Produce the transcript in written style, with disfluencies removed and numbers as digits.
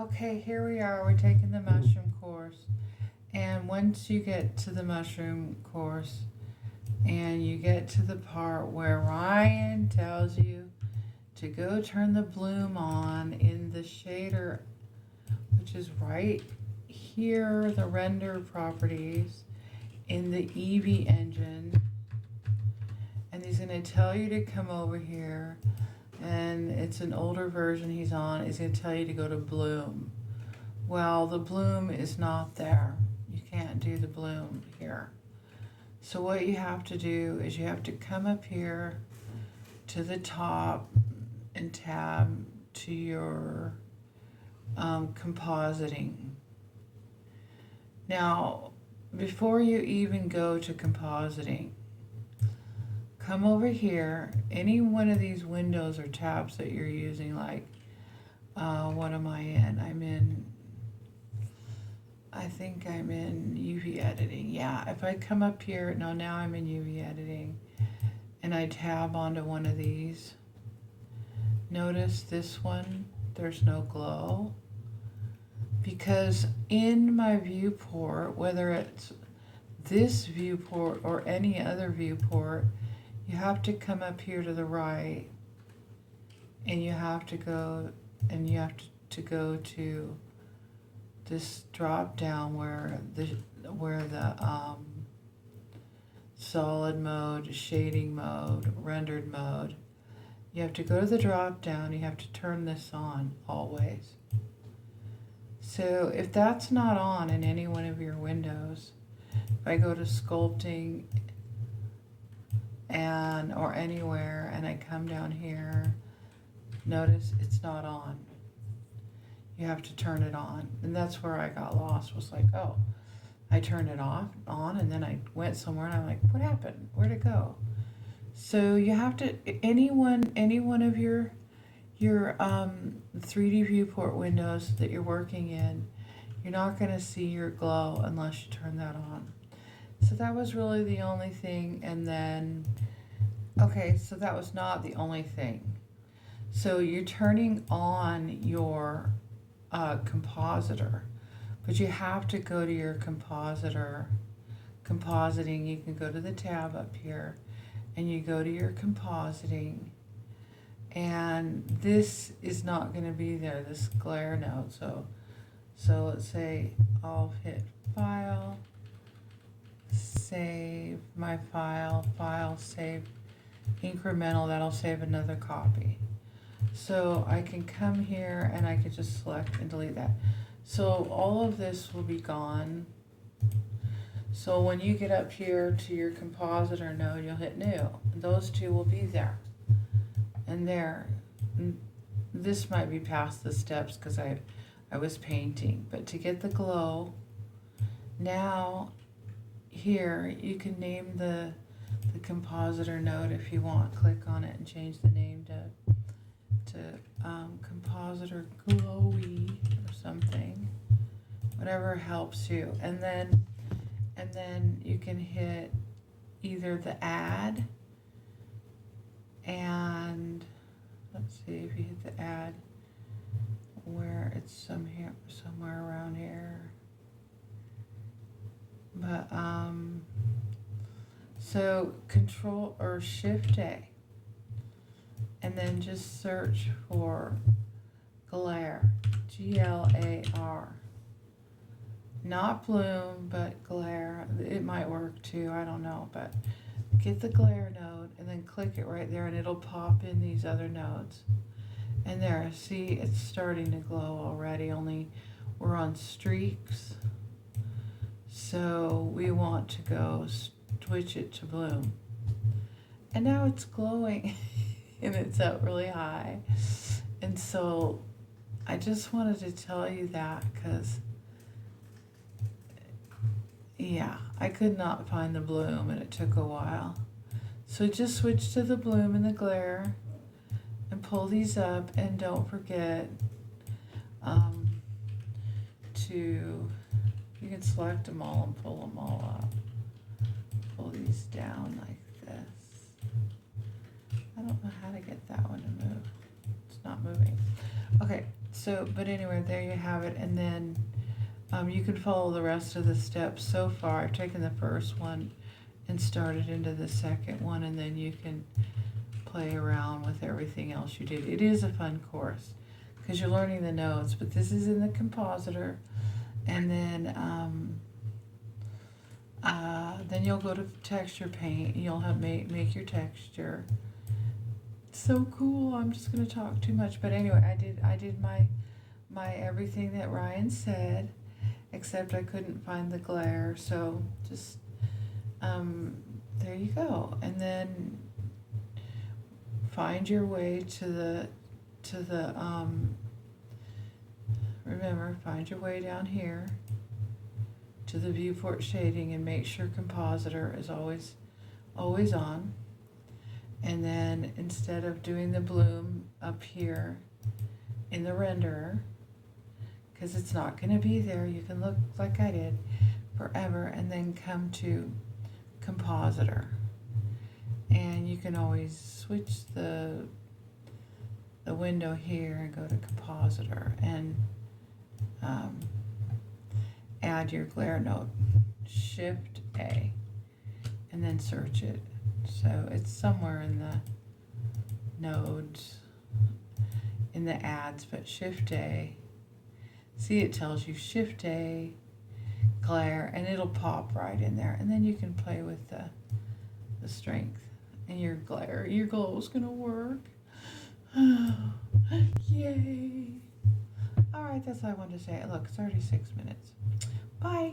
Okay, here we are. We're taking the mushroom course. And once you get to the mushroom course and you get to the part where Ryan tells you to go turn the bloom on in the shader, which is right here, the render properties in the Eevee engine. And he's going to tell you to come over here, and it's an older version he's on. He's going to tell you to go to bloom. Well, the bloom is not there. You can't do the bloom here. So what you have to do is you have to come up here to the top and tab to your compositing. Now, before you even go to compositing, come over here. Any one of these windows or tabs that you're using, like, what am I in? I think I'm in UV editing. Yeah, if I come up here, no, now I'm in UV editing, and I tab onto one of these. Notice this one, there's no glow. Because in my viewport, whether it's this viewport or any other viewport, you have to come up here to the right, and you have to go to this drop down where the solid mode, shading mode, rendered mode. You have to go to the drop down. You have to turn this on always. So if that's not on in any one of your windows, if I go to sculpting or anywhere and I come down here, notice it's not on. You have to turn it on. And that's where I got lost, was like, oh, I turned it on, and then I went somewhere and I'm like, what happened? Where'd it go? So you have to, any one of your 3D viewport windows that you're working in, you're not going to see your glow unless you turn that on. So that was really the only thing. And then, okay, so that was not the only thing. So you're turning on your compositor, but you have to go to your compositor. Compositing, you can go to the tab up here and you go to your compositing, and this is not going to be there, this glare node. So let's say I'll hit file, save my file save incremental, that'll save another copy. So I can come here and I can just select and delete that. So all of this will be gone. So when you get up here to your compositor node, you'll hit new. Those two will be there. And there. This might be past the steps because I was painting. But to get the glow, now here you can name the compositor node if you want. Click on it and change the name to compositor glowy or something. Whatever helps you. And then you can hit either the add, and let's see if you hit the add where it's somewhere around here. But so Control or Shift A, and then just search for glare, GLAR. Not bloom, but glare. It might work too, I don't know. But get the glare node and then click it right there, and it'll pop in these other nodes. And there, see, it's starting to glow already, only we're on streaks. So we want to go switch it to bloom. And now it's glowing and it's up really high. And so I just wanted to tell you that because, yeah, I could not find the bloom and it took a while. So just switch to the bloom and the glare and pull these up, and don't forget you can select them all and pull them all up. Pull these down like this. I don't know how to get that one to move. It's not moving. Okay, So, but anyway, there you have it. And then you can follow the rest of the steps. So far, I've taken the first one and started into the second one, and then you can play around with everything else you did. It is a fun course because you're learning the notes, but this is in the Compositor. And then you'll go to texture paint and you'll have make your texture. So cool. I'm just going to talk too much, but anyway, I did my everything that Ryan said, except I couldn't find the glare, so just there you go. And then find your way to the remember, find your way down here to the viewport shading and make sure Compositor is always on. And then instead of doing the bloom up here in the renderer, because it's not going to be there, you can look like I did forever, and then come to Compositor. And you can always switch the window here and go to Compositor and add your glare note. Shift A and then search it. So it's somewhere in the nodes, in the ads, but Shift A. See, it tells you Shift A, glare, and it'll pop right in there. And then you can play with the strength, and your glare, your glow is gonna work. Yay! All right, that's all I wanted to say. Look, it's already 6 minutes. Bye.